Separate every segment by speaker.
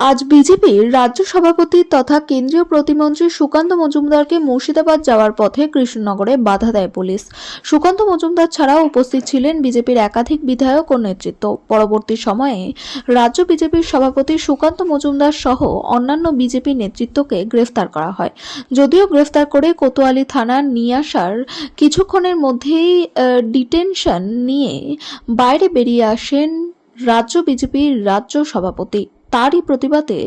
Speaker 1: আজ বিজেপির রাজ্য সভাপতি তথা কেন্দ্রীয় প্রতিমন্ত্রী সুকান্ত মজুমদারকে মুর্শিদাবাদ যাওয়ার পথে কৃষ্ণনগরে বাধা দেয় পুলিশ। সুকান্ত মজুমদার ছাড়াও উপস্থিত ছিলেন বিজেপির একাধিক বিধায়ক ও নেতৃত্ব। পরবর্তী সময়ে রাজ্য বিজেপির সভাপতি সুকান্ত মজুমদার সহ অন্যান্য বিজেপি নেতৃত্বকে গ্রেফতার করা হয়। যদিও গ্রেফতার করে কোতোয়ালি থানার নিয়ে আসার কিছুক্ষণের মধ্যেই ডিটেনশন নিয়ে বাইরে বেরিয়ে আসেন রাজ্য বিজেপির রাজ্য সভাপতি। তারই প্রতিবাদে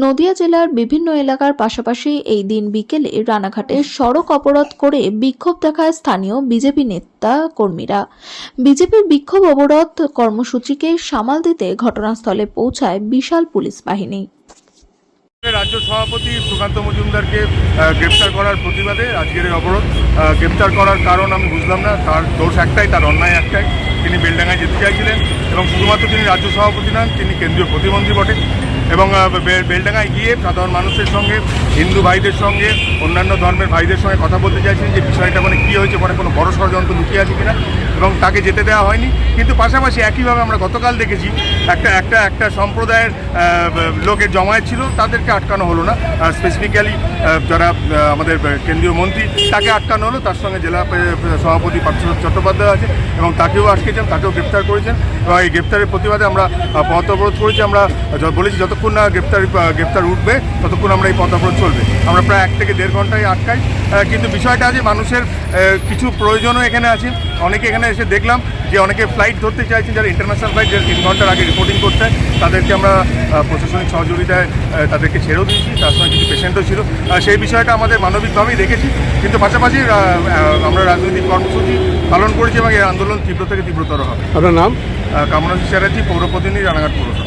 Speaker 1: নদিয়া জেলার বিভিন্ন এলাকার পাশাপাশি এই দিন বিকেলে রানাঘাটে সড়ক অবরোধ করে বিক্ষোভ দেখায় স্থানীয় বিজেপি নেতা কর্মীরা। বিজেপির বিক্ষোভ অবরোধ কর্মসূচিকে সামাল দিতে ঘটনাস্থলে পৌঁছায় বিশাল পুলিশ বাহিনী।
Speaker 2: রাজ্য সভাপতি সুকান্ত মজুমদারকে গ্রেপ্তার করার প্রতিবাদে আজকের এই অবরোধ। গ্রেপ্তার করার কারণ আমি বুঝলাম না। তার দোষ একটাই, তার অন্যায় একটাই। তিনি বেলডাঙ্গায় যেতে চাইছিলেন এবং শুধুমাত্র তিনি রাজ্য সভাপতি নন, তিনি কেন্দ্রীয় প্রতিমন্ত্রী বটে। এবং বেলডাঙ্গায় গিয়ে সাধারণ মানুষের সঙ্গে, হিন্দু ভাইদের সঙ্গে, অন্যান্য ধর্মের ভাইদের সঙ্গে কথা বলতে চাইছিলেন যে বিষয়টা মানে কী হয়েছে, মানে কোনো বড় ষড়যন্ত্র লুকিয়ে আছে কিনা, এবং তাকে যেতে দেওয়া হয়নি। কিন্তু পাশাপাশি একইভাবে আমরা গতকাল দেখেছি একটা সম্প্রদায়ের লোকের জমায়েত ছিল, তাদেরকে আটকানো হলো না। স্পেসিফিক্যালি যারা আমাদের কেন্দ্রীয় মন্ত্রী, তাকে আটকানো হলো। তার সঙ্গে জেলা সভাপতি পার্থ চট্টোপাধ্যায় আছে এবং তাকেও আটকেছেন, তাকেও গ্রেপ্তার করেছেন। এবং এই গ্রেপ্তারের প্রতিবাদে আমরা পথ অবরোধ করেছি। আমরা বলেছি যতক্ষণ না গ্রেপ্তার উঠবে ততক্ষণ আমরা এই পথ অবরোধ চলবে। আমরা প্রায় 1 থেকে 1.5 ঘন্টায় আটকাই। কিন্তু বিষয়টা আছে, মানুষের কিছু প্রয়োজনও এখানে আছে। অনেকে এখানে এসে দেখলাম যে অনেকে ফ্লাইট ধরতে চাইছেন, যারা ইন্টারন্যাশনাল ফ্লাইট, যারা 3 ঘন্টার আগে রিপোর্টিং করতে হয়, তাদেরকে আমরা প্রশাসনিক সহযোগিতায় তাদেরকে ছেড়েও দিয়েছি। তার সঙ্গে কিছু পেশেন্টও ছিল। সেই বিষয়টা আমাদের মানবিকভাবেই দেখেছি। কিন্তু পাশাপাশি আমরা রাজনৈতিক কর্মসূচি পালন করেছি এবং এই আন্দোলন তীব্র থেকে তীব্রতর হবে।
Speaker 3: আপনার নাম?
Speaker 2: কামনা চ্যাটার্জি, পৌর প্রতিনিধি, রানাঘাট পৌরসভা।